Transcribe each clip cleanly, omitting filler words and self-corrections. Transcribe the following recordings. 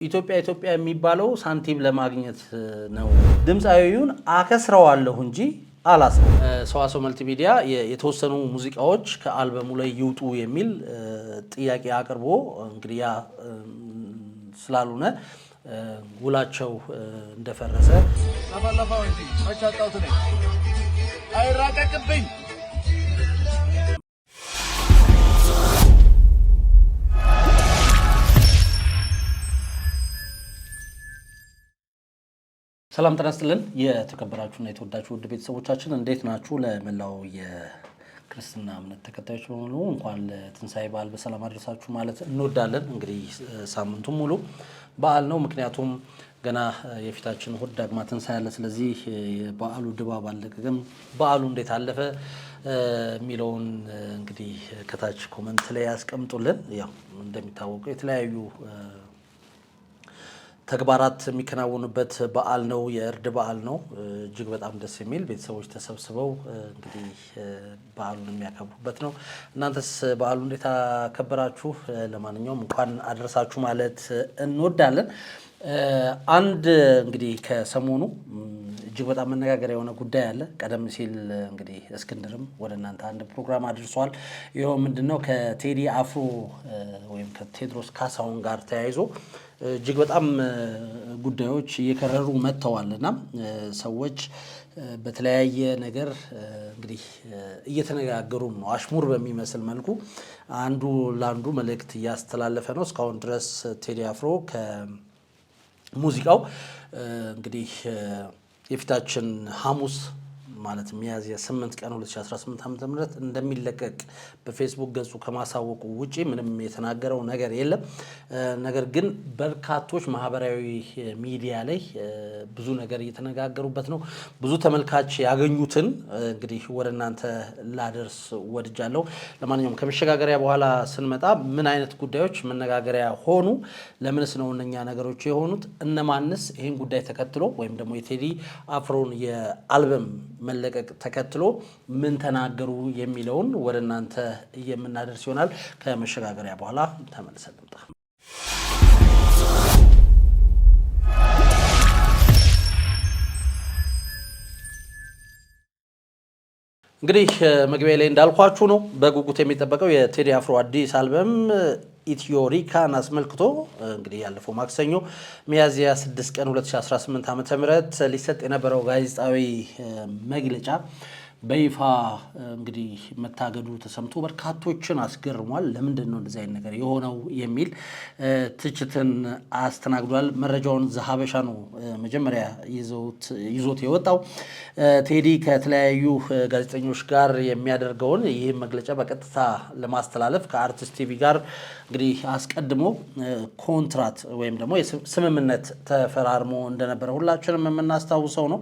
ኢትዮጵያ የሚባለው ሳንቲም ለማግኘት ነው። ድምፃዊውን አከስረዋለሁ እንጂ አላስነው። ሰዋሰው መልቲሚዲያ የተወሰኑ ሙዚቃዎች ከአልበሙ ላይ ይውጡ የሚል ጥያቄ አቅርቦ እንግዲህ ያ ስላልሆነ ውላቸው እንደፈረሰ ለፈለፈው እንጂ መቻጣውት ነኝ አይራቀቅብኝ። ሰላም ጤና ይስጥልን የተከበራችሁና የተወዳችሁ ውድ ቤተሰቦቻችን እንዴት ናችሁ? ለመላው የክርስትና እምነት ተከታዮች በሙሉ እንኳን ለትንሳኤ በዓል በሰላም አደረሳችሁ ማለት እንወዳለን። እንግዲህ ሳምንቱን ሙሉ በዓል ነው። ምክንያቱም ገና የፊታችን እሁድ ዳግማ ትንሳኤ አለ። ስለዚህ የበዓሉ ድባብ አለቀቀም። በዓሉ እንዴት አለፈ የሚለውን እንግዲህ ከታች ኮመንት ላይ ያስቀምጡልን። ያው እንደሚታወቀው የተለያዩ ተግባራት የሚከናወኑበት በዓል ነው። የእርድ በዓል ነው። እጅግ በጣም ደስ የሚል ቤተሰቦች ተሰብስበው እንግዲህ በዓሉን የሚያከብሩበት ነው። እናንተስ በዓሉ እንዴት አከበራችሁ? ለማንኛውም እንኳን አደረሳችሁ ማለት እንወዳለን። አንድ እንግዲህ ከሰሞኑ እጅግ በጣም መነጋገሪያ የሆነ ጉዳይ አለ። ቀደም ሲል እንግዲህ እስክንድርም ወደ እናንተ አንድ ፕሮግራም አድርሷል። ይኸው ምንድነው ከቴዲ አፍሮ ወይም ከቴድሮስ ካሳሁን ጋር ተያይዞ እጅግ በጣም ጉዳዮች እየከረሩ መጥተዋልና ሰዎች በተለያየ ነገር እንግዲህ እየተነጋገሩም ነው። አሽሙር በሚመስል መልኩ አንዱ ለአንዱ መልእክት እያስተላለፈ ነው። እስካሁን ድረስ ቴዲ አፍሮ ከሙዚቃው እንግዲህ የፊታችን ሐሙስ ማለት ሚያዝያ 8 ቀን 2018 ዓ.ም እንደሚለቀቅ በፌስቡክ ገጹ ከማሳወቁ ውጪ ምንም የተናገረው ነገር የለም። ነገር ግን በርካቶች ማህበራዊ ሚዲያ ላይ ብዙ ነገር እየተነጋገሩበት ነው። ብዙ ተመልካች ያገኙትን እንግዲህ ወደ እናንተ ላደርስ ወድጃለሁ። ለማንኛውም ከመሸጋገሪያ በኋላ ስንመጣ ምን አይነት ጉዳዮች መነጋገሪያ ሆኑ? ለምንስ ነው እነኛ ነገሮች የሆኑት? እነማንስ ይህን ጉዳይ ተከትሎ ወይም ደግሞ የቴዲ አፍሮን የአልበም መለቀቅ ተከትሎ ምን ተናገሩ የሚለውን ወደ እናንተ የምናደርስ ይሆናል። ከመሸጋገሪያ በኋላ ተመልሰን እንምጣ። እንግዲህ መግቢያ ላይ እንዳልኳችሁ ነው በጉጉት የሚጠበቀው የቴዲ አፍሮ አዲስ አልበም ኢትዮሪካን አስመልክቶ እንግዲህ ያለፈው ማክሰኞ ሚያዝያ 6 ቀን 2018 ዓ.ም ሊሰጥ የነበረው ጋዜጣዊ መግለጫ በይፋ እንግዲህ መታገዱ ተሰምቶ በርካቶችን አስገርሟል። ለምንድን ነው እንደዚህ አይነት ነገር የሆነው የሚል ትችትን አስተናግዷል። መረጃውን ዘሀበሻ ነው መጀመሪያ ይዞት የወጣው። ቴዲ ከተለያዩ ጋዜጠኞች ጋር የሚያደርገውን ይህ መግለጫ በቀጥታ ለማስተላለፍ ከአርቲስት ቲቪ ጋር እንግዲህ አስቀድሞ ኮንትራት ወይም ደግሞ ስምምነት ተፈራርሞ እንደነበረ ሁላችንም የምናስታውሰው ነው።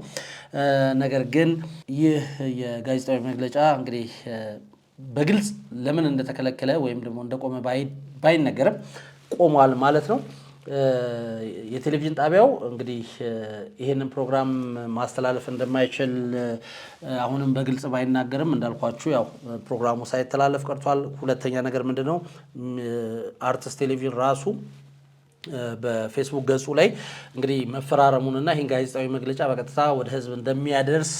ነገር ግን ይህ የጋዜጣዊ መግለጫ እንግዲህ በግልጽ ለምን እንደተከለከለ ወይም ደግሞ እንደቆመ ባይነገርም ቆሟል ማለት ነው። የቴሌቪዥን ጣቢያው እንግዲህ ይሄንን ፕሮግራም ማስተላለፍ እንደማይችል አሁንም በግልጽ ባይናገርም እንዳልኳችሁ ያው ፕሮግራሙ ሳይተላለፍ ቀርቷል። ሁለተኛ ነገር ምንድነው አርቲስት ቴሌቪዥን ራሱ በፌስቡክ ገጹ ላይ እንግዲህ መፈራረሙንና ይህን ጋዜጣዊ መግለጫ በቀጥታ ወደ ሕዝብ እንደሚያደርስ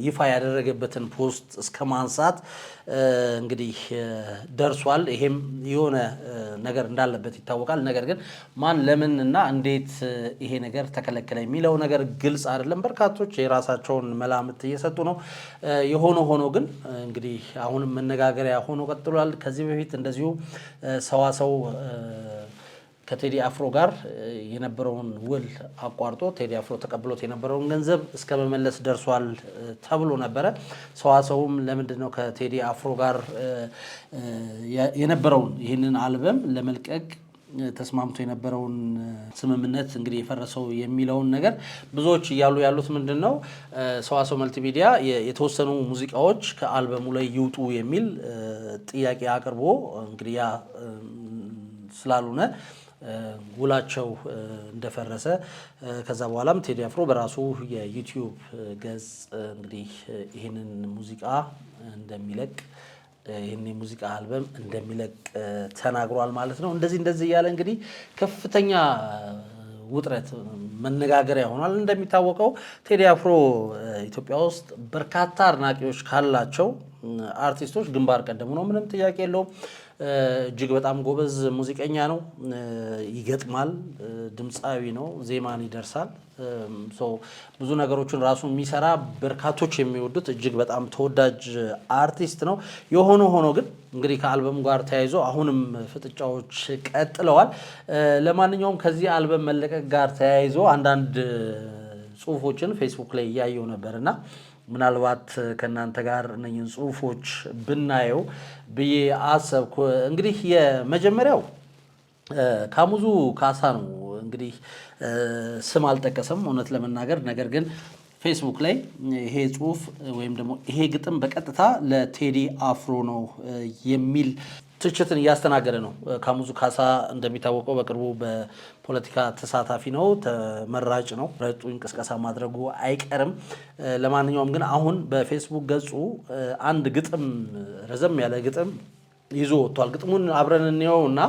ይፋ ያደረገበትን ፖስት እስከ ማንሳት እንግዲህ ደርሷል። ይሄም የሆነ ነገር እንዳለበት ይታወቃል። ነገር ግን ማን ለምን እና እንዴት ይሄ ነገር ተከለከለ የሚለው ነገር ግልጽ አይደለም። በርካቶች የራሳቸውን መላምት እየሰጡ ነው። የሆነ ሆኖ ግን እንግዲህ አሁንም መነጋገሪያ ሆኖ ቀጥሏል። ከዚህ በፊት እንደዚሁ ሰዋሰው ከቴዲ አፍሮ ጋር የነበረውን ውል አቋርጦ ቴዲ አፍሮ ተቀብሎት የነበረውን ገንዘብ እስከ መመለስ ደርሷል ተብሎ ነበረ። ሰዋሰውም ለምንድን ነው ከቴዲ አፍሮ ጋር የነበረውን ይህንን አልበም ለመልቀቅ ተስማምቶ የነበረውን ስምምነት እንግዲህ የፈረሰው የሚለውን ነገር ብዙዎች እያሉ ያሉት ምንድን ነው ሰዋሰው መልቲሚዲያ የተወሰኑ ሙዚቃዎች ከአልበሙ ላይ ይውጡ የሚል ጥያቄ አቅርቦ እንግዲህ ያ ስላልሆነ ውላቸው እንደፈረሰ ከዛ በኋላም ቴዲ አፍሮ በራሱ የዩቲዩብ ገጽ እንግዲህ ይህንን ሙዚቃ እንደሚለቅ ይሄን የሙዚቃ አልበም እንደሚለቅ ተናግሯል ማለት ነው። እንደዚህ ያለ እንግዲህ ከፍተኛ ውጥረት መነጋገሪያ ሆኗል። እንደሚታወቀው ቴዲ አፍሮ ኢትዮጵያ ውስጥ በርካታ አድናቂዎች ካላቸው አርቲስቶች ግንባር ቀደሙ ነው። ምንም ጥያቄ የለውም። እጅግ በጣም ጎበዝ ሙዚቀኛ ነው። ይገጥማል፣ ድምፃዊ ነው፣ ዜማን ይደርሳል። ብዙ ነገሮችን ራሱ የሚሰራ በርካቶች የሚወዱት እጅግ በጣም ተወዳጅ አርቲስት ነው። የሆነ ሆኖ ግን እንግዲህ ከአልበሙ ጋር ተያይዞ አሁንም ፍጥጫዎች ቀጥለዋል። ለማንኛውም ከዚህ አልበም መለቀቅ ጋር ተያይዞ አንዳንድ ጽሁፎችን ፌስቡክ ላይ እያየው ነበርና ምናልባት ከእናንተ ጋር እነኝን ጽሁፎች ብናየው ብዬ አሰብኩ። እንግዲህ የመጀመሪያው ካሙዙ ካሳ ነው። እንግዲህ ስም አልጠቀሰም እውነት ለመናገር ነገር ግን ፌስቡክ ላይ ይሄ ጽሁፍ ወይም ደግሞ ይሄ ግጥም በቀጥታ ለቴዲ አፍሮ ነው የሚል ትችትን እያስተናገደ ነው። ካሙዙ ካሳ እንደሚታወቀው በቅርቡ በፖለቲካ ተሳታፊ ነው፣ ተመራጭ ነው። ረጡ እንቅስቃሴ ማድረጉ አይቀርም። ለማንኛውም ግን አሁን በፌስቡክ ገጹ አንድ ግጥም ረዘም ያለ ግጥም ይዞ ወጥቷል። ግጥሙን አብረን እንየውና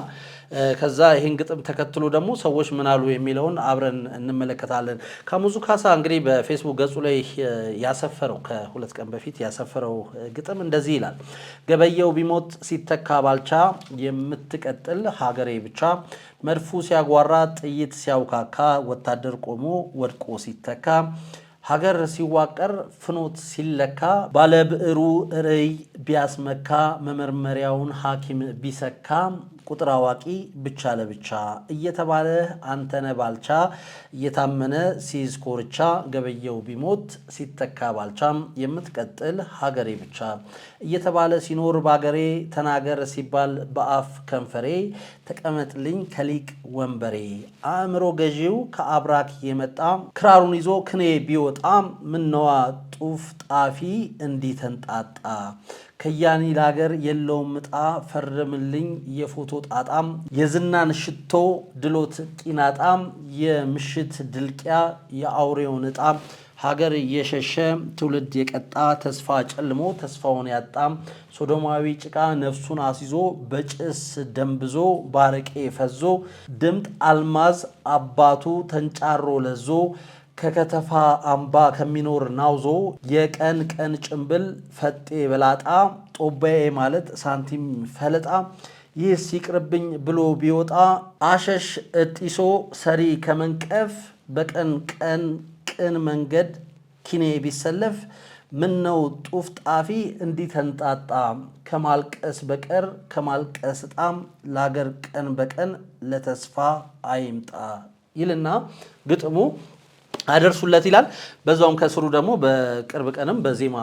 ከዛ ይሄን ግጥም ተከትሎ ደግሞ ሰዎች ምን አሉ የሚለውን አብረን እንመለከታለን። ካሙዙ ካሳ እንግዲህ በፌስቡክ ገጹ ላይ ያሰፈረው ከሁለት ቀን በፊት ያሰፈረው ግጥም እንደዚህ ይላል። ገበየው ቢሞት ሲተካ ባልቻ የምትቀጥል ሀገሬ ብቻ መድፉ ሲያጓራ ጥይት ሲያውካካ ወታደር ቆሞ ወድቆ ሲተካ ሀገር ሲዋቀር ፍኖት ሲለካ ባለብዕሩ ርዕይ ቢያስመካ መመርመሪያውን ሐኪም ቢሰካ ቁጥር አዋቂ ብቻ ለብቻ እየተባለ አንተነ ባልቻ እየታመነ ሲይዝ ኮርቻ ገበየው ቢሞት ሲተካ ባልቻም የምትቀጥል ሀገሬ ብቻ እየተባለ ሲኖር ባገሬ ተናገር ሲባል በአፍ ከንፈሬ ተቀመጥልኝ ከሊቅ ወንበሬ አእምሮ ገዢው ከአብራክ የመጣ ክራሩን ይዞ ክኔ ቢወጣ ምነዋ ጡፍ ጣፊ እንዲተንጣጣ ከያኒ ላገር የለውም ምጣ ፈርምልኝ የፎቶ ጣጣም የዝናን ሽቶ ድሎት ቂናጣም የምሽት ድልቂያ የአውሬውን ዕጣ ሀገር የሸሸ ትውልድ የቀጣ ተስፋ ጨልሞ ተስፋውን ያጣም ሶዶማዊ ጭቃ ነፍሱን አስይዞ በጭስ ደንብዞ ባረቄ ፈዞ ድምጥ አልማዝ አባቱ ተንጫሮ ለዞ ከከተፋ አምባ ከሚኖር ናውዞ የቀን ቀን ጭንብል ፈጤ በላጣ ጦባዬ ማለት ሳንቲም ፈለጣ ይህ ሲቅርብኝ ብሎ ቢወጣ አሸሽ እጢሶ ሰሪ ከመንቀፍ በቀን ቀን ቅን መንገድ ኪኔ ቢሰለፍ ምን ነው ጡፍ ጣፊ እንዲተንጣጣ ከማልቀስ በቀር ከማልቀስ ጣም ላገር ቀን በቀን ለተስፋ አይምጣ ይልና ግጥሙ አደርሱለት ይላል። በዛውም ከስሩ ደግሞ በቅርብ ቀንም በዜማ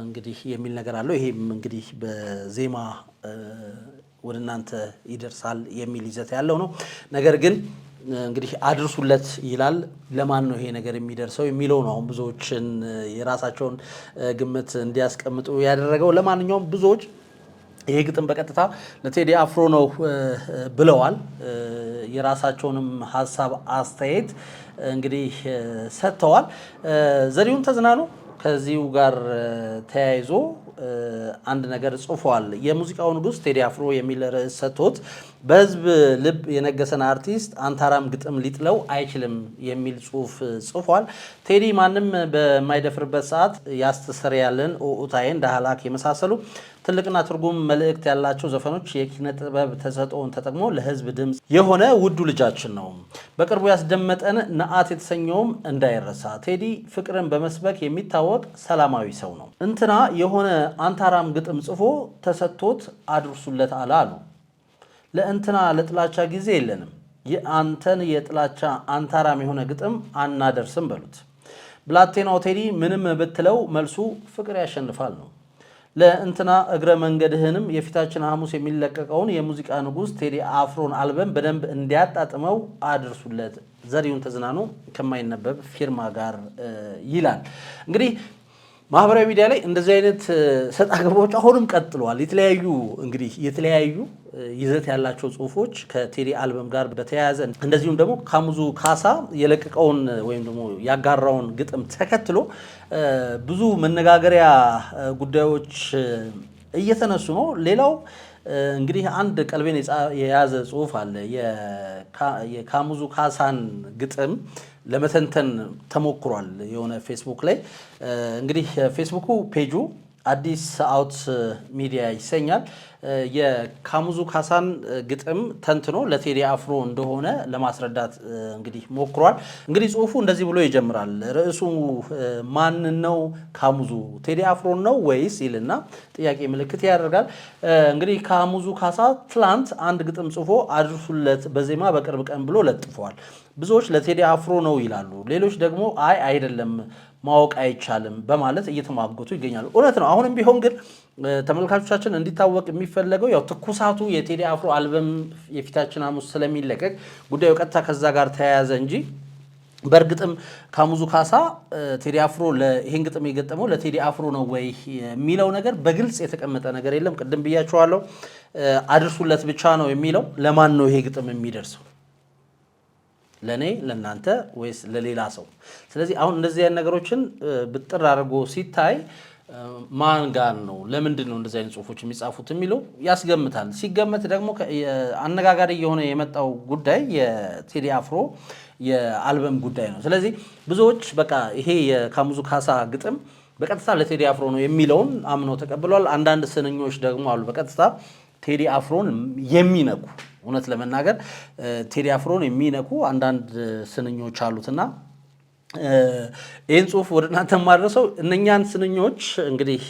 እንግዲህ የሚል ነገር አለው። ይሄም እንግዲህ በዜማ ወደ እናንተ ይደርሳል የሚል ይዘት ያለው ነው። ነገር ግን እንግዲህ አድርሱለት ይላል። ለማን ነው ይሄ ነገር የሚደርሰው የሚለው ነው አሁን ብዙዎችን የራሳቸውን ግምት እንዲያስቀምጡ ያደረገው። ለማንኛውም ብዙዎች ይሄ ግጥም በቀጥታ ለቴዲ አፍሮ ነው ብለዋል። የራሳቸውንም ሀሳብ አስተያየት እንግዲህ ሰጥተዋል። ዘሪሁን ተዝናኑ ከዚሁ ጋር ተያይዞ አንድ ነገር ጽፏል። የሙዚቃው ንጉስ ቴዲ አፍሮ የሚል ርዕስ ሰጥቶት በህዝብ ልብ የነገሰን አርቲስት አንታራም ግጥም ሊጥለው አይችልም የሚል ጽሁፍ ጽፏል። ቴዲ ማንም በማይደፍርበት ሰዓት ያስተሰርያልን ኦኡታይን ዳህላክ የመሳሰሉ ትልቅና ትርጉም መልእክት ያላቸው ዘፈኖች የኪነ ጥበብ ተሰጥኦን ተጠቅሞ ለህዝብ ድምፅ የሆነ ውዱ ልጃችን ነው። በቅርቡ ያስደመጠን ነአት የተሰኘውም እንዳይረሳ። ቴዲ ፍቅርን በመስበክ የሚታወቅ ሰላማዊ ሰው ነው። እንትና የሆነ አንታራም ግጥም ጽፎ ተሰጥቶት አድርሱለት አለ አሉ። ለእንትና ለጥላቻ ጊዜ የለንም። የአንተን የጥላቻ አንታራም የሆነ ግጥም አናደርስም በሉት። ብላቴናው ቴዲ ምንም ብትለው መልሱ ፍቅር ያሸንፋል ነው። ለእንትና እግረ መንገድህንም የፊታችን ሐሙስ የሚለቀቀውን የሙዚቃ ንጉስ ቴዲ አፍሮን አልበም በደንብ እንዲያጣጥመው አድርሱለት። ዘሪሁን ተዝናኑ ከማይነበብ ፊርማ ጋር ይላል። እንግዲህ ማህበራዊ ሚዲያ ላይ እንደዚህ አይነት ሰጣ ገባዎች አሁንም ቀጥለዋል። የተለያዩ ይዘት ያላቸው ጽሁፎች ከቴዲ አልበም ጋር በተያያዘ እንደዚሁም ደግሞ ካሙዙ ካሳ የለቀቀውን ወይም ደግሞ ያጋራውን ግጥም ተከትሎ ብዙ መነጋገሪያ ጉዳዮች እየተነሱ ነው። ሌላው እንግዲህ አንድ ቀልቤን የያዘ ጽሁፍ አለ። የካሙዙ ካሳን ግጥም ለመተንተን ተሞክሯል የሆነ ፌስቡክ ላይ። እንግዲህ ፌስቡኩ ፔጁ አዲስ አውት ሚዲያ ይሰኛል። የካሙዙ ካሳን ግጥም ተንትኖ ለቴዲ አፍሮ እንደሆነ ለማስረዳት እንግዲህ ሞክሯል። እንግዲህ ጽሁፉ እንደዚህ ብሎ ይጀምራል። ርዕሱ ማን ነው ካሙዙ ቴዲ አፍሮ ነው ወይስ ይልና ጥያቄ ምልክት ያደርጋል። እንግዲህ ካሙዙ ካሳ ትላንት አንድ ግጥም ጽፎ አድርሱለት በዜማ በቅርብ ቀን ብሎ ለጥፏል። ብዙዎች ለቴዲ አፍሮ ነው ይላሉ፣ ሌሎች ደግሞ አይ አይደለም ማወቅ አይቻልም በማለት እየተሟገቱ ይገኛሉ። እውነት ነው። አሁንም ቢሆን ግን ተመልካቾቻችን እንዲታወቅ የሚፈለገው ያው ትኩሳቱ የቴዲ አፍሮ አልበም የፊታችን ሐሙስ ስለሚለቀቅ ጉዳዩ ቀጥታ ከዛ ጋር ተያያዘ እንጂ በእርግጥም ካሙዙ ካሳ ቴዲ አፍሮ ይሄን ግጥም የገጠመው ለቴዲ አፍሮ ነው ወይ የሚለው ነገር በግልጽ የተቀመጠ ነገር የለም። ቅድም ብያቸዋለሁ። አድርሱለት ብቻ ነው የሚለው። ለማን ነው ይሄ ግጥም የሚደርሰው? ለኔ ለናንተ ወይስ ለሌላ ሰው? ስለዚህ አሁን እንደዚህ አይነት ነገሮችን ብጥር አድርጎ ሲታይ ማን ጋር ነው ለምንድን ነው እንደዚህ አይነት ጽሁፎች የሚጻፉት የሚለው ያስገምታል። ሲገመት ደግሞ አነጋጋሪ የሆነ የመጣው ጉዳይ የቴዲ አፍሮ የአልበም ጉዳይ ነው። ስለዚህ ብዙዎች በቃ ይሄ የካሙዙ ካሳ ግጥም በቀጥታ ለቴዲ አፍሮ ነው የሚለውን አምነው ተቀብሏል። አንዳንድ ስንኞች ደግሞ አሉ በቀጥታ ቴዲ አፍሮን የሚነኩ እውነት ለመናገር ቴዲ አፍሮን የሚነኩ አንዳንድ ስንኞች አሉትና ይህን ጽሁፍ ወደ እናንተ ማድረሰው እነኛን ስንኞች እንግዲህ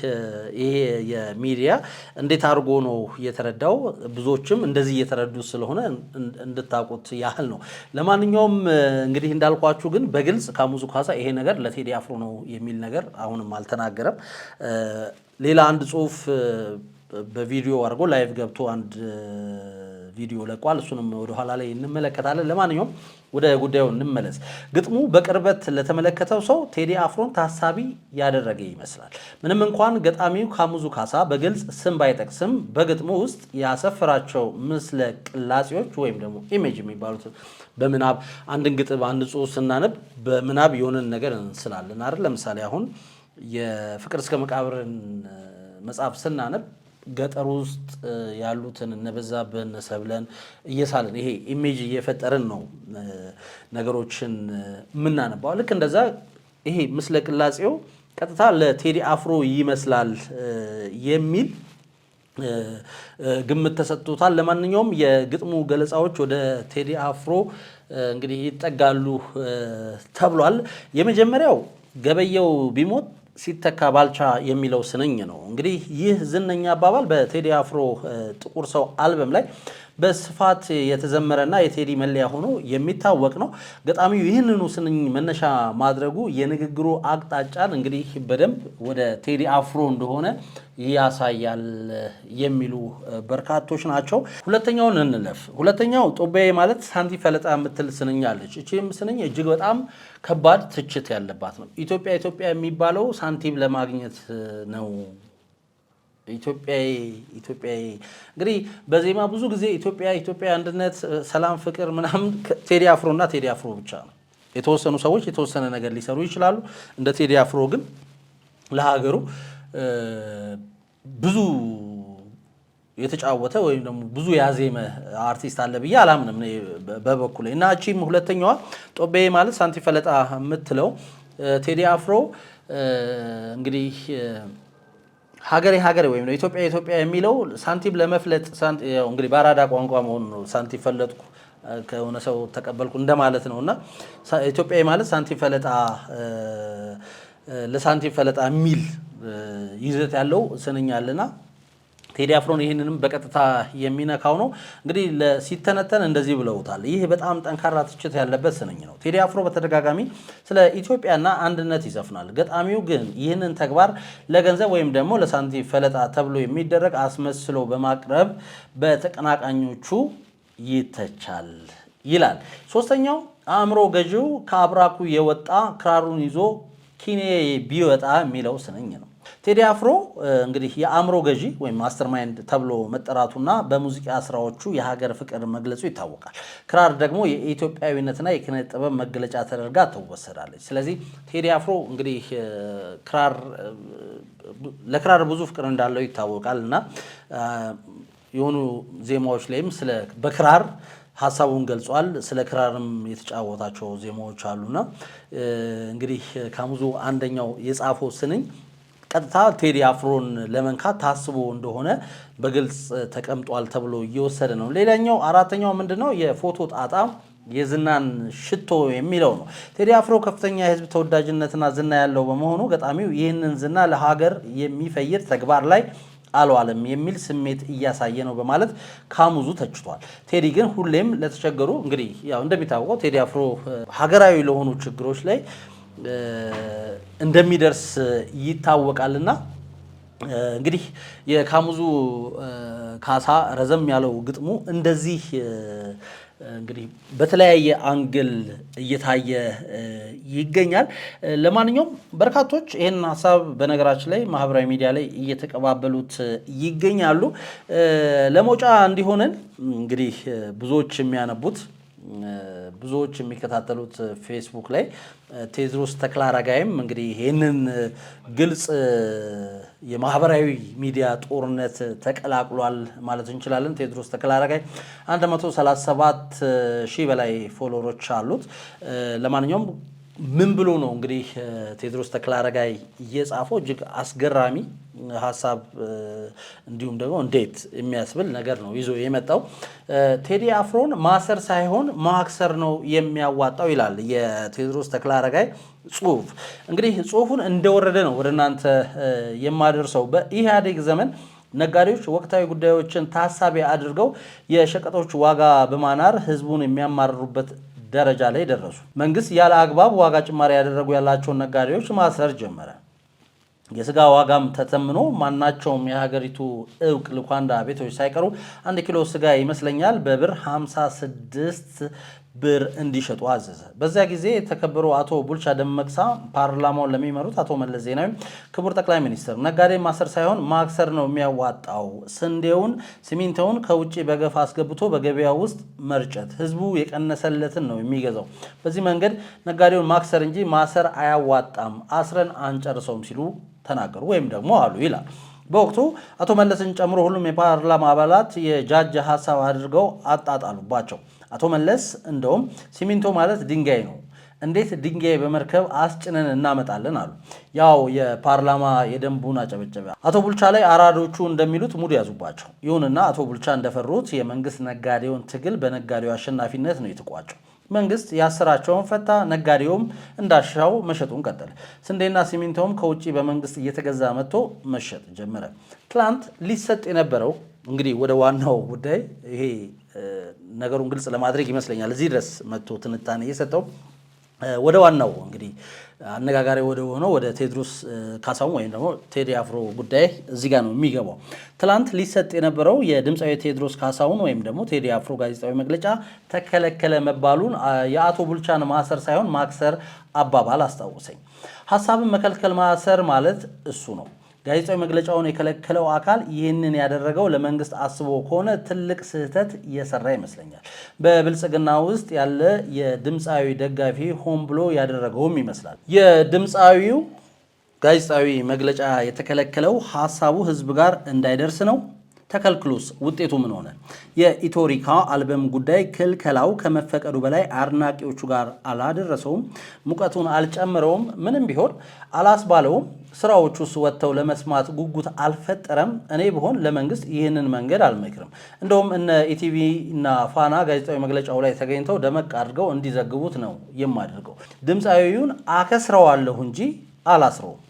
ይሄ የሚዲያ እንዴት አድርጎ ነው የተረዳው፣ ብዙዎችም እንደዚህ እየተረዱ ስለሆነ እንድታውቁት ያህል ነው። ለማንኛውም እንግዲህ እንዳልኳችሁ ግን በግልጽ ካሙዙ ካሳ ይሄ ነገር ለቴዲ አፍሮ ነው የሚል ነገር አሁንም አልተናገረም። ሌላ አንድ ጽሁፍ በቪዲዮ አድርጎ ላይቭ ገብቶ አንድ ቪዲዮ ለቋል። እሱንም ወደ ኋላ ላይ እንመለከታለን። ለማንኛውም ወደ ጉዳዩ እንመለስ። ግጥሙ በቅርበት ለተመለከተው ሰው ቴዲ አፍሮን ታሳቢ ያደረገ ይመስላል። ምንም እንኳን ገጣሚው ካሙዙ ካሳ በግልጽ ስም ባይጠቅስም በግጥሙ ውስጥ ያሰፈራቸው ምስለ ቅላጼዎች ወይም ደግሞ ኢሜጅ የሚባሉት በምናብ አንድን ግጥም አንድ ጽሑፍ ስናነብ በምናብ የሆነን ነገር እንስላለን አይደል? ለምሳሌ አሁን የፍቅር እስከ መቃብርን መጽሐፍ ስናነብ ገጠር ውስጥ ያሉትን እነበዛብህ እነሰብለን እየሳልን ይሄ ኢሜጅ እየፈጠርን ነው ነገሮችን የምናነባው። ልክ እንደዛ ይሄ ምስለ ቅላጼው ቀጥታ ለቴዲ አፍሮ ይመስላል የሚል ግምት ተሰጥቶታል። ለማንኛውም የግጥሙ ገለጻዎች ወደ ቴዲ አፍሮ እንግዲህ ይጠጋሉ ተብሏል። የመጀመሪያው ገበየው ቢሞት ሲተካ ባልቻ የሚለው ስንኝ ነው። እንግዲህ ይህ ዝነኛ አባባል በቴዲ አፍሮ ጥቁር ሰው አልበም ላይ በስፋት የተዘመረና የቴዲ መለያ ሆኖ የሚታወቅ ነው። ገጣሚው ይህንኑ ስንኝ መነሻ ማድረጉ የንግግሩ አቅጣጫን እንግዲህ በደንብ ወደ ቴዲ አፍሮ እንደሆነ ያሳያል የሚሉ በርካቶች ናቸው። ሁለተኛውን እንለፍ። ሁለተኛው ጦቢያዬ ማለት ሳንቲ ፈለጣ የምትል ስንኝ አለች። እቺም ስንኝ እጅግ በጣም ከባድ ትችት ያለባት ነው። ኢትዮጵያ የሚባለው ሳንቲም ለማግኘት ነው። ኢትዮጵያዊ እንግዲህ በዜማ ብዙ ጊዜ ኢትዮጵያ አንድነት፣ ሰላም፣ ፍቅር ምናምን ቴዲ አፍሮ እና ቴዲ አፍሮ ብቻ ነው። የተወሰኑ ሰዎች የተወሰነ ነገር ሊሰሩ ይችላሉ። እንደ ቴዲ አፍሮ ግን ለሀገሩ ብዙ የተጫወተ ወይም ደግሞ ብዙ ያዜመ አርቲስት አለ ብዬ አላምንም በበኩሌ። እና እቺም ሁለተኛዋ ጦቢያዬ ማለት ሳንቲ ፈለጣ የምትለው ቴዲ አፍሮ እንግዲህ ሀገሬ ወይም ነው ኢትዮጵያ የሚለው ሳንቲም ለመፍለጥ እንግዲህ በአራዳ ቋንቋ መሆኑ ነው። ሳንቲም ፈለጥኩ ከሆነ ሰው ተቀበልኩ እንደማለት ነው። እና ኢትዮጵያ ማለት ሳንቲም ፈለጣ ለሳንቲም ፈለጣ የሚል ይዘት ያለው ስንኛልና ቴዲ አፍሮን ይህንንም በቀጥታ የሚነካው ነው። እንግዲህ ሲተነተን እንደዚህ ብለውታል። ይህ በጣም ጠንካራ ትችት ያለበት ስንኝ ነው። ቴዲ አፍሮ በተደጋጋሚ ስለ ኢትዮጵያና አንድነት ይዘፍናል። ገጣሚው ግን ይህንን ተግባር ለገንዘብ ወይም ደግሞ ለሳንቲም ፈለጣ ተብሎ የሚደረግ አስመስሎ በማቅረብ በተቀናቃኞቹ ይተቻል ይላል። ሶስተኛው አእምሮ ገዢው ከአብራኩ የወጣ ክራሩን ይዞ ኪኔ ቢወጣ የሚለው ስንኝ ነው። ቴዲ አፍሮ እንግዲህ የአእምሮ ገዢ ወይም ማስተር ማይንድ ተብሎ መጠራቱና በሙዚቃ ስራዎቹ የሀገር ፍቅር መግለጹ ይታወቃል። ክራር ደግሞ የኢትዮጵያዊነትና የኪነ ጥበብ መገለጫ ተደርጋ ትወሰዳለች። ስለዚህ ቴዲ አፍሮ እንግዲህ ለክራር ብዙ ፍቅር እንዳለው ይታወቃል እና የሆኑ ዜማዎች ላይም ስለ በክራር ሐሳቡን ገልጿል። ስለ ክራርም የተጫወታቸው ዜማዎች አሉና እንግዲህ ካሙዙ አንደኛው የጻፈው ስንኝ ቀጥታ ቴዲ አፍሮን ለመንካት ታስቦ እንደሆነ በግልጽ ተቀምጧል ተብሎ እየወሰደ ነው። ሌላኛው አራተኛው ምንድነው የፎቶ ጣጣ የዝናን ሽቶ የሚለው ነው። ቴዲ አፍሮ ከፍተኛ የህዝብ ተወዳጅነትና ዝና ያለው በመሆኑ ገጣሚው ይህንን ዝና ለሀገር የሚፈይድ ተግባር ላይ አልዋለም የሚል ስሜት እያሳየ ነው በማለት ካሙዙ ተችቷል። ቴዲ ግን ሁሌም ለተቸገሩ እንግዲህ ያው እንደሚታወቀው ቴዲ አፍሮ ሀገራዊ ለሆኑ ችግሮች ላይ እንደሚደርስ ይታወቃልና እንግዲህ የካሙዙ ካሳ ረዘም ያለው ግጥሙ እንደዚህ እንግዲህ በተለያየ አንግል እየታየ ይገኛል። ለማንኛውም በርካቶች ይህን ሀሳብ በነገራችን ላይ ማህበራዊ ሚዲያ ላይ እየተቀባበሉት ይገኛሉ። ለመውጫ እንዲሆነን እንግዲህ ብዙዎች የሚያነቡት ብዙዎች የሚከታተሉት ፌስቡክ ላይ ቴዎድሮስ ተክለአረጋይም እንግዲህ ይህንን ግልጽ የማህበራዊ ሚዲያ ጦርነት ተቀላቅሏል ማለት እንችላለን። ቴዎድሮስ ተክለአረጋይ 137 ሺህ በላይ ፎሎወሮች አሉት። ለማንኛውም ምን ብሎ ነው እንግዲህ ቴዎድሮስ ተክለአረጋይ እየጻፈው እጅግ አስገራሚ ሀሳብ እንዲሁም ደግሞ እንዴት የሚያስብል ነገር ነው ይዞ የመጣው። ቴዲ አፍሮን ማሰር ሳይሆን ማክሰር ነው የሚያዋጣው ይላል የቴዎድሮስ ተክለአረጋይ ጽሁፍ። እንግዲህ ጽሁፉን እንደወረደ ነው ወደ እናንተ የማደርሰው። በኢህአዴግ ዘመን ነጋዴዎች ወቅታዊ ጉዳዮችን ታሳቢ አድርገው የሸቀጦች ዋጋ በማናር ህዝቡን የሚያማርሩበት ደረጃ ላይ ደረሱ። መንግስት ያለ አግባብ ዋጋ ጭማሪ ያደረጉ ያላቸውን ነጋዴዎች ማሰር ጀመረ። የስጋ ዋጋም ተተምኖ ማናቸውም የሀገሪቱ እውቅ ልኳንዳ ቤቶች ሳይቀሩ 1 ኪሎ ስጋ ይመስለኛል በብር 56 ብር እንዲሸጡ አዘዘ። በዚያ ጊዜ የተከበሩ አቶ ቡልቻ ደመቅሳ ፓርላማውን ለሚመሩት አቶ መለስ ዜናዊ ክቡር ጠቅላይ ሚኒስትር ነጋዴ ማሰር ሳይሆን ማክሰር ነው የሚያዋጣው፣ ስንዴውን ሲሚንቶውን ከውጭ በገፍ አስገብቶ በገበያ ውስጥ መርጨት፣ ህዝቡ የቀነሰለትን ነው የሚገዛው። በዚህ መንገድ ነጋዴውን ማክሰር እንጂ ማሰር አያዋጣም፣ አስረን አንጨርሰውም ሲሉ ተናገሩ ወይም ደግሞ አሉ ይላል። በወቅቱ አቶ መለስን ጨምሮ ሁሉም የፓርላማ አባላት የጃጀ ሀሳብ አድርገው አጣጣሉባቸው። አቶ መለስ እንደውም ሲሚንቶ ማለት ድንጋይ ነው፣ እንዴት ድንጋይ በመርከብ አስጭነን እናመጣለን አሉ። ያው የፓርላማ የደንቡን አጨበጨበ። አቶ ቡልቻ ላይ አራዶቹ እንደሚሉት ሙድ ያዙባቸው። ይሁንና አቶ ቡልቻ እንደፈሩት የመንግስት ነጋዴውን ትግል በነጋዴው አሸናፊነት ነው የተቋጨው። መንግስት ያሰራቸውን ፈታ፣ ነጋዴውም እንዳሻው መሸጡን ቀጠለ። ስንዴና ሲሚንቶውም ከውጭ በመንግስት እየተገዛ መጥቶ መሸጥ ጀመረ። ትላንት ሊሰጥ የነበረው እንግዲህ ወደ ዋናው ጉዳይ ይሄ ነገሩን ግልጽ ለማድረግ ይመስለኛል እዚህ ድረስ መጥቶ ትንታኔ የሰጠው። ወደ ዋናው እንግዲህ አነጋጋሪ ወደ ሆነው ወደ ቴዎድሮስ ካሳሁን ወይም ደግሞ ቴዲ አፍሮ ጉዳይ እዚህ ጋር ነው የሚገባው። ትላንት ሊሰጥ የነበረው የድምፃዊ ቴዎድሮስ ካሳሁን ወይም ደግሞ ቴዲ አፍሮ ጋዜጣዊ መግለጫ ተከለከለ መባሉን የአቶ ቡልቻን ማሰር ሳይሆን ማክሰር አባባል አስታውሰኝ። ሀሳብን መከልከል ማሰር ማለት እሱ ነው። ጋዜጣዊ መግለጫውን የከለከለው አካል ይህንን ያደረገው ለመንግስት አስቦ ከሆነ ትልቅ ስህተት እየሰራ ይመስለኛል። በብልጽግና ውስጥ ያለ የድምፃዊ ደጋፊ ሆን ብሎ ያደረገውም ይመስላል። የድምፃዊው ጋዜጣዊ መግለጫ የተከለከለው ሀሳቡ ህዝብ ጋር እንዳይደርስ ነው። ተከልክሎስ ውጤቱ ምን ሆነ? የኢትዮሪካ አልበም ጉዳይ ክልከላው ከመፈቀዱ በላይ አድናቂዎቹ ጋር አላደረሰውም፣ ሙቀቱን አልጨምረውም፣ ምንም ቢሆን አላስባለውም። ስራዎቹስ ወጥተው ለመስማት ጉጉት አልፈጠረም። እኔ ብሆን ለመንግስት ይህንን መንገድ አልመክርም። እንደውም እነ ኢቲቪ እና ፋና ጋዜጣዊ መግለጫው ላይ ተገኝተው ደመቅ አድርገው እንዲዘግቡት ነው የማደርገው። ድምፃዊውን አከስረዋለሁ እንጂ አላስረውም።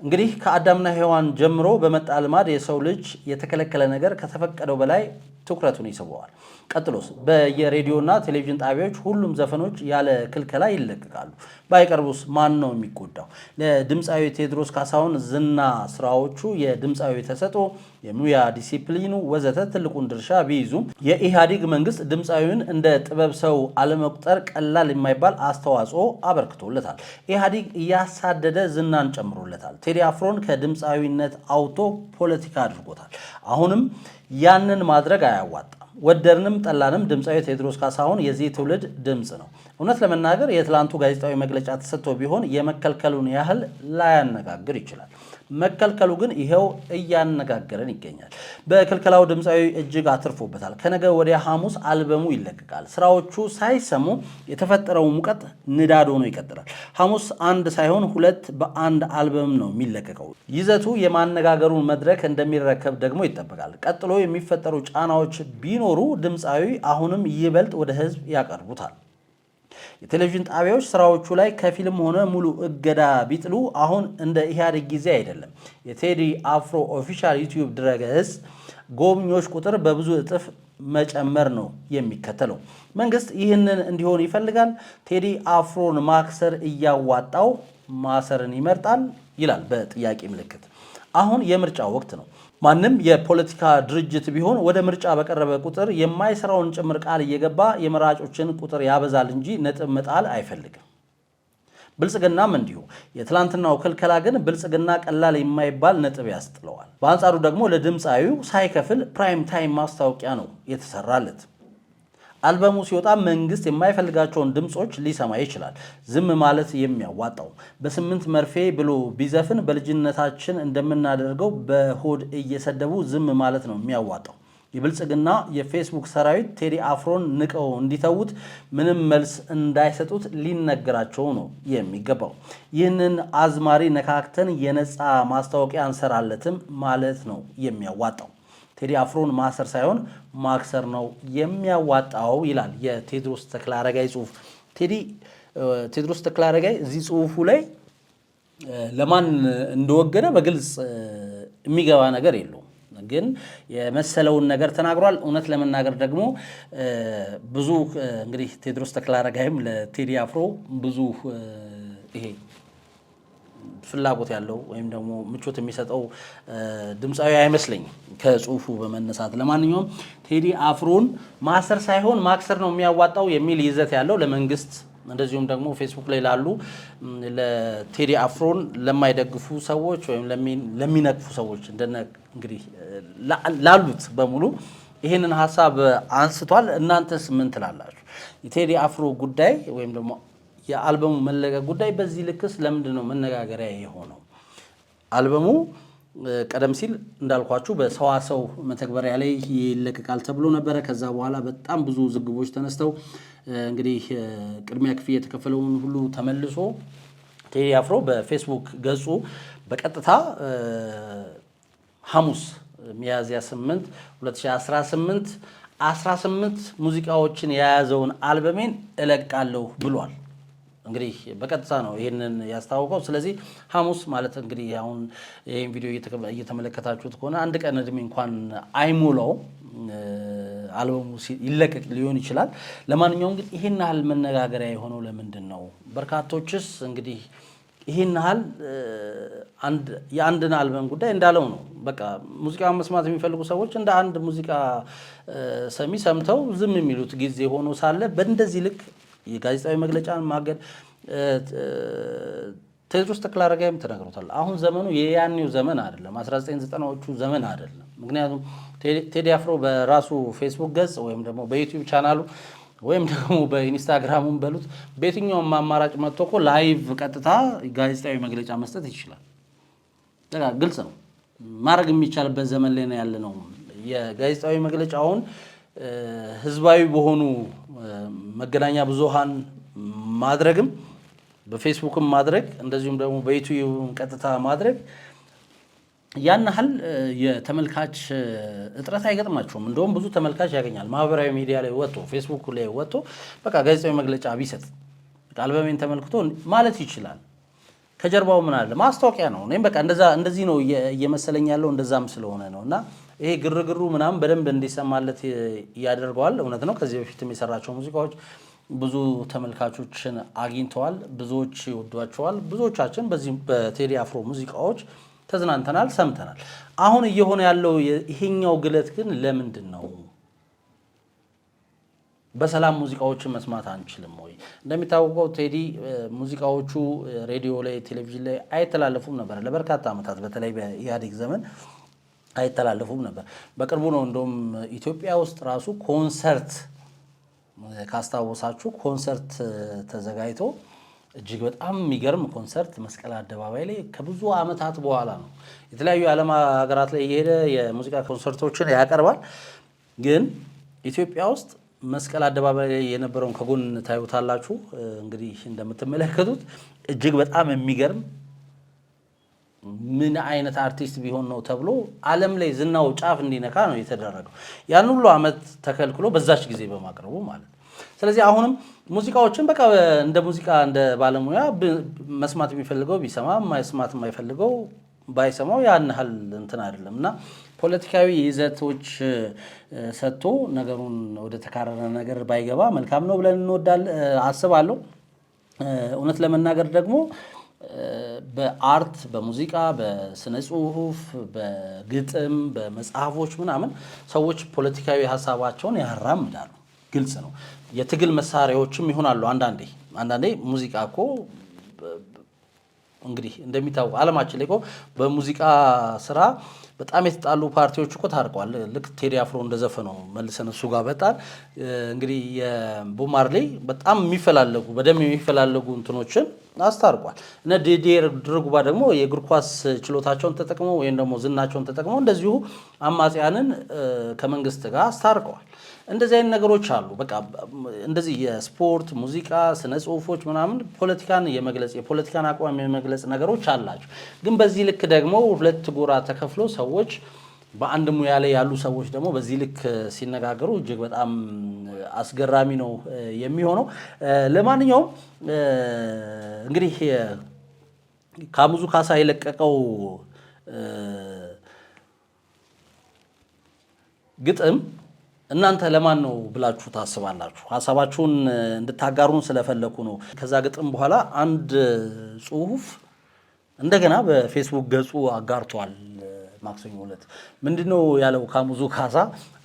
እንግዲህ ከአዳምና ሔዋን ጀምሮ በመጣ ልማድ የሰው ልጅ የተከለከለ ነገር ከተፈቀደው በላይ ትኩረቱን ይስበዋል። ቀጥሎስ በየሬዲዮና ቴሌቪዥን ጣቢያዎች ሁሉም ዘፈኖች ያለ ክልከላ ይለቀቃሉ። ባይቀርቡስ ማን ነው የሚጎዳው? ለድምፃዊ ቴዎድሮስ ካሳሁን ዝና ስራዎቹ የድምፃዊ ተሰጥኦ፣ የሙያ ዲሲፕሊኑ ወዘተ ትልቁን ድርሻ ቢይዙም የኢህአዴግ መንግስት ድምፃዊውን እንደ ጥበብ ሰው አለመቁጠር ቀላል የማይባል አስተዋጽኦ አበርክቶለታል። ኢህአዴግ እያሳደደ ዝናን ጨምሮለታል። ቴዲ አፍሮን ከድምፃዊነት አውቶ ፖለቲካ አድርጎታል። አሁንም ያንን ማድረግ አያዋጣም። ወደድንም ጠላንም ድምፃዊ ቴዎድሮስ ካሳሁን የዚህ ትውልድ ድምፅ ነው። እውነት ለመናገር የትላንቱ ጋዜጣዊ መግለጫ ተሰጥቶ ቢሆን የመከልከሉን ያህል ላያነጋግር ይችላል። መከልከሉ ግን ይሄው እያነጋገረን ይገኛል። በክልከላው ድምፃዊ እጅግ አትርፎበታል። ከነገ ወዲያ ሐሙስ አልበሙ ይለቀቃል። ስራዎቹ ሳይሰሙ የተፈጠረው ሙቀት ንዳድ ሆኖ ይቀጥላል። ሐሙስ አንድ ሳይሆን ሁለት በአንድ አልበም ነው የሚለቀቀው። ይዘቱ የማነጋገሩን መድረክ እንደሚረከብ ደግሞ ይጠበቃል። ቀጥሎ የሚፈጠሩ ጫናዎች ቢኖሩ ድምፃዊ አሁንም ይበልጥ ወደ ህዝብ ያቀርቡታል። የቴሌቪዥን ጣቢያዎች ስራዎቹ ላይ ከፊልም ሆነ ሙሉ እገዳ ቢጥሉ አሁን እንደ ኢህአዴግ ጊዜ አይደለም። የቴዲ አፍሮ ኦፊሻል ዩቲዩብ ድረገጽ ጎብኚዎች ቁጥር በብዙ እጥፍ መጨመር ነው የሚከተለው። መንግስት ይህንን እንዲሆን ይፈልጋል። ቴዲ አፍሮን ማክሰር እያዋጣው ማሰርን ይመርጣል ይላል በጥያቄ ምልክት። አሁን የምርጫ ወቅት ነው። ማንም የፖለቲካ ድርጅት ቢሆን ወደ ምርጫ በቀረበ ቁጥር የማይሰራውን ጭምር ቃል እየገባ የመራጮችን ቁጥር ያበዛል እንጂ ነጥብ መጣል አይፈልግም። ብልጽግናም እንዲሁ። የትላንትናው ክልከላ ግን ብልጽግና ቀላል የማይባል ነጥብ ያስጥለዋል። በአንጻሩ ደግሞ ለድምፃዊው ሳይከፍል ፕራይም ታይም ማስታወቂያ ነው የተሰራለት። አልበሙ ሲወጣ መንግስት የማይፈልጋቸውን ድምጾች ሊሰማ ይችላል። ዝም ማለት የሚያዋጣው በ8 መርፌ ብሎ ቢዘፍን በልጅነታችን እንደምናደርገው በሆድ እየሰደቡ ዝም ማለት ነው የሚያዋጣው። የብልጽግና የፌስቡክ ሰራዊት ቴዲ አፍሮን ንቀው እንዲተዉት ምንም መልስ እንዳይሰጡት ሊነገራቸው ነው የሚገባው። ይህንን አዝማሪ ነካክተን የነፃ ማስታወቂያ አንሰራለትም ማለት ነው የሚያዋጣው። ቴዲ አፍሮን ማሰር ሳይሆን ማክሰር ነው የሚያዋጣው ይላል የቴዎድሮስ ተክለአረጋይ ጽሁፍ። ቴዎድሮስ ተክለአረጋይ እዚህ ጽሁፉ ላይ ለማን እንደወገነ በግልጽ የሚገባ ነገር የለውም፣ ግን የመሰለውን ነገር ተናግሯል። እውነት ለመናገር ደግሞ ብዙ እንግዲህ ቴዎድሮስ ተክለአረጋይም ለቴዲ አፍሮ ብዙ ይሄ ፍላጎት ያለው ወይም ደግሞ ምቾት የሚሰጠው ድምፃዊ አይመስለኝም ከጽሁፉ በመነሳት። ለማንኛውም ቴዲ አፍሮን ማሰር ሳይሆን ማክሰር ነው የሚያዋጣው የሚል ይዘት ያለው ለመንግስት እንደዚሁም ደግሞ ፌስቡክ ላይ ላሉ ለቴዲ አፍሮን ለማይደግፉ ሰዎች ወይም ለሚነቅፉ ሰዎች እንደነ እንግዲህ ላሉት በሙሉ ይህንን ሀሳብ አንስቷል። እናንተስ ምን ትላላችሁ? የቴዲ አፍሮ ጉዳይ ወይም ደግሞ የአልበሙ መለቀቅ ጉዳይ በዚህ ልክስ ለምንድን ነው መነጋገሪያ የሆነው? አልበሙ ቀደም ሲል እንዳልኳችሁ በሰዋሰው መተግበሪያ ላይ ይለቀቃል ተብሎ ነበረ። ከዛ በኋላ በጣም ብዙ ዝግቦች ተነስተው እንግዲህ ቅድሚያ ክፍያ የተከፈለውን ሁሉ ተመልሶ ቴዲ አፍሮ በፌስቡክ ገጹ በቀጥታ ሐሙስ ሚያዝያ 8 2018 18 ሙዚቃዎችን የያዘውን አልበሜን እለቃለሁ ብሏል። እንግዲህ በቀጥታ ነው ይሄንን ያስታወቀው። ስለዚህ ሐሙስ ማለት እንግዲህ አሁን ይሄን ቪዲዮ እየተመለከታችሁት ከሆነ አንድ ቀን እድሜ እንኳን አይሞላው አልበሙ ይለቀቅ ሊሆን ይችላል። ለማንኛውም ግን ይሄን ያህል መነጋገሪያ የሆነው ለምንድን ነው? በርካቶችስ እንግዲህ ይሄን ያህል የአንድን አልበም ጉዳይ እንዳለው ነው። በቃ ሙዚቃ መስማት የሚፈልጉ ሰዎች እንደ አንድ ሙዚቃ ሰሚ ሰምተው ዝም የሚሉት ጊዜ ሆኖ ሳለ በእንደዚህ ልክ የጋዜጣዊ መግለጫን ማገድ ቴዎድሮስ ተክለአረጋይም ተናግሮታል። አሁን ዘመኑ የያኔው ዘመን አይደለም፣ 1990ዎቹ ዘመን አይደለም። ምክንያቱም ቴዲ አፍሮ በራሱ ፌስቡክ ገጽ ወይም ደግሞ በዩቲዩብ ቻናሉ ወይም ደግሞ በኢንስታግራሙም በሉት በየትኛውም አማራጭ መጥቶ እኮ ላይቭ ቀጥታ ጋዜጣዊ መግለጫ መስጠት ይችላል። ግልጽ ነው፣ ማድረግ የሚቻልበት ዘመን ላይ ነው ያለ ነው። የጋዜጣዊ መግለጫውን ህዝባዊ በሆኑ መገናኛ ብዙሃን ማድረግም በፌስቡክም ማድረግ እንደዚሁም ደግሞ በዩቲዩብ ቀጥታ ማድረግ ያን ያህል የተመልካች እጥረት አይገጥማቸውም። እንደውም ብዙ ተመልካች ያገኛል። ማህበራዊ ሚዲያ ላይ ወጥቶ ፌስቡክ ላይ ወጥቶ በቃ ጋዜጣዊ መግለጫ ቢሰጥ አልበሜን ተመልክቶ ማለት ይችላል። ከጀርባው ምን አለ? ማስታወቂያ ነው። እኔም በቃ እንደዚህ ነው እየመሰለኝ ያለው እንደዛም ስለሆነ ነው። እና ይሄ ግርግሩ ምናምን በደንብ እንዲሰማለት ያደርገዋል። እውነት ነው። ከዚህ በፊትም የሰራቸው ሙዚቃዎች ብዙ ተመልካቾችን አግኝተዋል። ብዙዎች ይወዷቸዋል። ብዙዎቻችን በዚህ በቴዲ አፍሮ ሙዚቃዎች ተዝናንተናል፣ ሰምተናል። አሁን እየሆነ ያለው ይሄኛው ግለት ግን ለምንድን ነው? በሰላም ሙዚቃዎችን መስማት አንችልም ወይ? እንደሚታወቀው ቴዲ ሙዚቃዎቹ ሬዲዮ ላይ ቴሌቪዥን ላይ አይተላለፉም ነበር ለበርካታ ዓመታት። በተለይ በኢህአዴግ ዘመን አይተላለፉም ነበር። በቅርቡ ነው እንደውም ኢትዮጵያ ውስጥ ራሱ ኮንሰርት ካስታወሳችሁ ኮንሰርት ተዘጋጅቶ እጅግ በጣም የሚገርም ኮንሰርት መስቀል አደባባይ ላይ ከብዙ ዓመታት በኋላ ነው። የተለያዩ የዓለም ሀገራት ላይ እየሄደ የሙዚቃ ኮንሰርቶችን ያቀርባል። ግን ኢትዮጵያ ውስጥ መስቀል አደባባይ ላይ የነበረውን ከጎን ታዩታላችሁ። እንግዲህ እንደምትመለከቱት እጅግ በጣም የሚገርም ምን አይነት አርቲስት ቢሆን ነው ተብሎ ዓለም ላይ ዝናው ጫፍ እንዲነካ ነው የተደረገው። ያን ሁሉ ዓመት ተከልክሎ በዛች ጊዜ በማቅረቡ ማለት ነው። ስለዚህ አሁንም ሙዚቃዎችን በቃ እንደ ሙዚቃ እንደ ባለሙያ መስማት የሚፈልገው ቢሰማ፣ መስማት የማይፈልገው ባይሰማው ያን ያህል እንትን አይደለም እና ፖለቲካዊ ይዘቶች ሰጥቶ ነገሩን ወደ ተካረረ ነገር ባይገባ መልካም ነው ብለን አስባለሁ። እውነት ለመናገር ደግሞ በአርት በሙዚቃ በስነ ጽሁፍ በግጥም በመጽሐፎች ምናምን ሰዎች ፖለቲካዊ ሀሳባቸውን ያራምዳሉ። ግልጽ ነው። የትግል መሳሪያዎችም ይሆናሉ። አንዳንዴ ሙዚቃ እኮ እንግዲህ እንደሚታወቀው ዓለማችን ላይ እኮ በሙዚቃ ስራ በጣም የተጣሉ ፓርቲዎች እኮ ታርቀዋል። ልክ ቴዲ አፍሮ እንደዘፈነው መልሰን እሱ ጋር በጣም እንግዲህ የቦብ ማርሌ በጣም በደም የሚፈላለጉ እንትኖችን አስታርቋል። እነ ዲዲር ድርጉባ ደግሞ የእግር ኳስ ችሎታቸውን ተጠቅመው ወይም ደግሞ ዝናቸውን ተጠቅመው እንደዚሁ አማጽያንን ከመንግስት ጋር አስታርቀዋል። እንደዚህ አይነት ነገሮች አሉ። በቃ እንደዚህ የስፖርት ሙዚቃ፣ ስነ ጽሁፎች ምናምን ፖለቲካን የመግለጽ የፖለቲካን አቋም የመግለጽ ነገሮች አላቸው። ግን በዚህ ልክ ደግሞ ሁለት ጎራ ተከፍሎ ሰዎች በአንድ ሙያ ላይ ያሉ ሰዎች ደግሞ በዚህ ልክ ሲነጋገሩ እጅግ በጣም አስገራሚ ነው የሚሆነው። ለማንኛውም እንግዲህ ካሙዙ ካሳ የለቀቀው ግጥም እናንተ ለማን ነው ብላችሁ ታስባላችሁ? ሀሳባችሁን እንድታጋሩን ስለፈለኩ ነው። ከዛ ግጥም በኋላ አንድ ጽሁፍ እንደገና በፌስቡክ ገጹ አጋርቷል። ማክሰኞ ዕለት ምንድነው ያለው? ካሙዙ ካሳ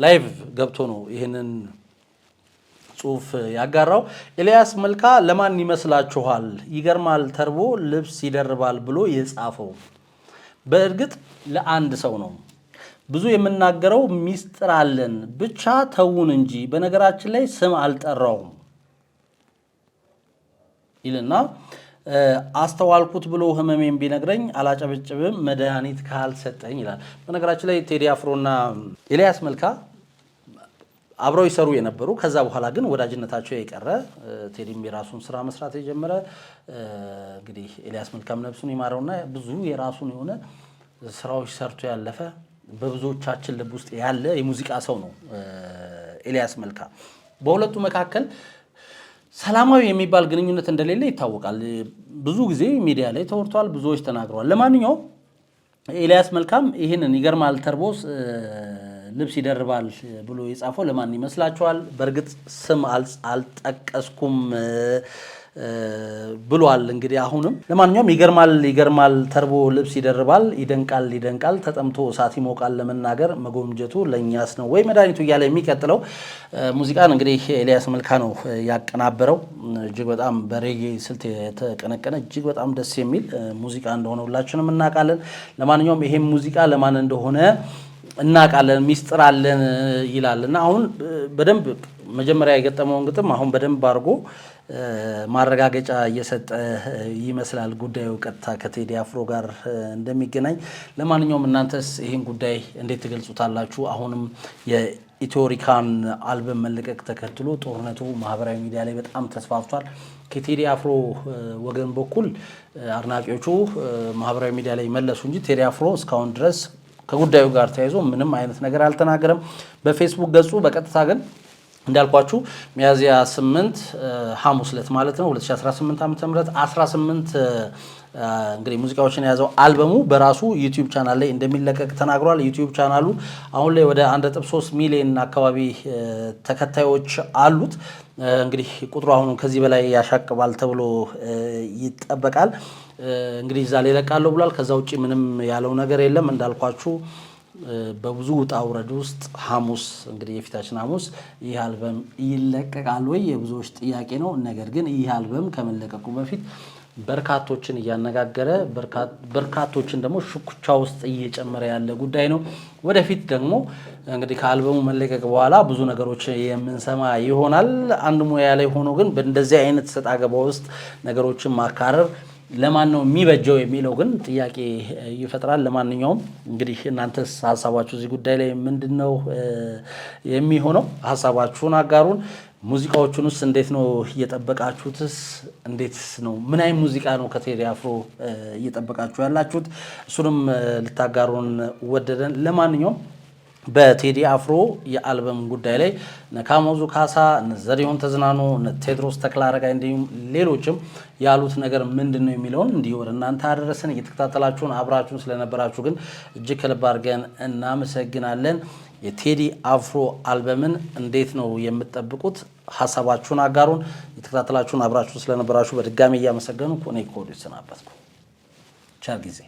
ላይቭ ገብቶ ነው ይህንን ጽሁፍ ያጋራው። ኤልያስ መልካ ለማን ይመስላችኋል? ይገርማል ተርቦ ልብስ ይደርባል ብሎ የጻፈው በእርግጥ ለአንድ ሰው ነው። ብዙ የምናገረው ሚስጥር አለን ብቻ ተውን እንጂ በነገራችን ላይ ስም አልጠራውም ይልና አስተዋልኩት ብሎ ህመሜን ቢነግረኝ አላጨበጭብም መድኃኒት ካልሰጠኝ ይላል። በነገራችን ላይ ቴዲ አፍሮና ኤልያስ መልካ አብረው ይሰሩ የነበሩ ከዛ በኋላ ግን ወዳጅነታቸው የቀረ ቴዲም የራሱን ስራ መስራት የጀመረ እንግዲህ ኤልያስ መልካም ነፍሱን ይማረውና ብዙ የራሱን የሆነ ስራዎች ሰርቶ ያለፈ በብዙዎቻችን ልብ ውስጥ ያለ የሙዚቃ ሰው ነው ኤልያስ መልካ። በሁለቱ መካከል ሰላማዊ የሚባል ግንኙነት እንደሌለ ይታወቃል። ብዙ ጊዜ ሚዲያ ላይ ተወርቷል፣ ብዙዎች ተናግረዋል። ለማንኛውም ኤልያስ መልካም ይህንን ይገርማል ተርቦስ ልብስ ይደርባል ብሎ የጻፈው ለማን ይመስላችኋል? በእርግጥ ስም አልጠቀስኩም ብሏል። እንግዲህ አሁንም ለማንኛውም ይገርማል ተርቦ ልብስ ይደርባል፣ ይደንቃል ተጠምቶ እሳት ይሞቃል ለመናገር መጎምጀቱ ለእኛስ ነው ወይ መድኃኒቱ እያለ የሚቀጥለው ሙዚቃን እንግዲህ ኤልያስ መልካ ነው ያቀናበረው። እጅግ በጣም በሬጌ ስልት የተቀነቀነ እጅግ በጣም ደስ የሚል ሙዚቃ እንደሆነ ሁላችንም እናውቃለን። ለማንኛውም ይሄም ሙዚቃ ለማን እንደሆነ እናውቃለን፣ ሚስጥር አለን ይላል እና አሁን በደንብ መጀመሪያ የገጠመውን ግጥም አሁን በደንብ አድርጎ ማረጋገጫ እየሰጠ ይመስላል። ጉዳዩ ቀጥታ ከቴዲ አፍሮ ጋር እንደሚገናኝ። ለማንኛውም እናንተስ ይህን ጉዳይ እንዴት ትገልጹታላችሁ? አሁንም የኢትዮሪካን አልበም መለቀቅ ተከትሎ ጦርነቱ ማህበራዊ ሚዲያ ላይ በጣም ተስፋፍቷል። ከቴዲ አፍሮ ወገን በኩል አድናቂዎቹ ማህበራዊ ሚዲያ ላይ መለሱ እንጂ ቴዲ አፍሮ እስካሁን ድረስ ከጉዳዩ ጋር ተያይዞ ምንም አይነት ነገር አልተናገረም በፌስቡክ ገጹ። በቀጥታ ግን እንዳልኳችሁ ሚያዝያ 8 ሐሙስ ዕለት ማለት ነው 2018 ዓ.ም 18 እንግዲህ ሙዚቃዎችን የያዘው አልበሙ በራሱ ዩቲዩብ ቻናል ላይ እንደሚለቀቅ ተናግሯል። ዩቲዩብ ቻናሉ አሁን ላይ ወደ 1.3 ሚሊዮን አካባቢ ተከታዮች አሉት። እንግዲህ ቁጥሩ አሁን ከዚህ በላይ ያሻቅባል ተብሎ ይጠበቃል። እንግዲህ እዛ ላይ ለቃለሁ ብሏል። ከዛ ውጪ ምንም ያለው ነገር የለም። እንዳልኳችሁ በብዙ ውጣ ውረድ ውስጥ ሐሙስ እንግዲህ የፊታችን ሐሙስ ይህ አልበም ይለቀቃል ወይ የብዙዎች ጥያቄ ነው። ነገር ግን ይህ አልበም ከመለቀቁ በፊት በርካቶችን እያነጋገረ በርካቶችን ደግሞ ሽኩቻ ውስጥ እየጨመረ ያለ ጉዳይ ነው። ወደፊት ደግሞ እንግዲህ ከአልበሙ መለቀቅ በኋላ ብዙ ነገሮች የምንሰማ ይሆናል። አንድ ሙያ ላይ ሆኖ ግን በእንደዚህ አይነት ሰጣ ገባ ውስጥ ነገሮችን ማካረር ለማን ነው የሚበጀው የሚለው ግን ጥያቄ ይፈጥራል። ለማንኛውም እንግዲህ እናንተስ ሀሳባችሁ እዚህ ጉዳይ ላይ ምንድነው የሚሆነው? ሀሳባችሁን አጋሩን። ሙዚቃዎቹንስ እንዴት ነው እየጠበቃችሁትስ? እንዴትስ ነው ምን አይነት ሙዚቃ ነው ከቴዲ አፍሮ እየጠበቃችሁ ያላችሁት? እሱንም ልታጋሩን ወደደን። ለማንኛውም በቴዲ አፍሮ የአልበም ጉዳይ ላይ ነካሞዙ ካሳ፣ ዘሪሁን ተዝናኑ፣ ቴድሮስ ተክለአረጋይ እንዲሁም ሌሎችም ያሉት ነገር ምንድነው የሚለውን እንዲህ ወደ እናንተ አደረሰን። እየተከታተላችሁን አብራችሁን ስለነበራችሁ ግን እጅግ ከልብ አድርገን እናመሰግናለን። የቴዲ አፍሮ አልበምን እንዴት ነው የምትጠብቁት? ሀሳባችሁን አጋሩን። እየተከታተላችሁን አብራችሁን ስለነበራችሁ በድጋሚ እያመሰገንኩ እኔ ኮዲ ሰናበትኩ። ቸር ጊዜ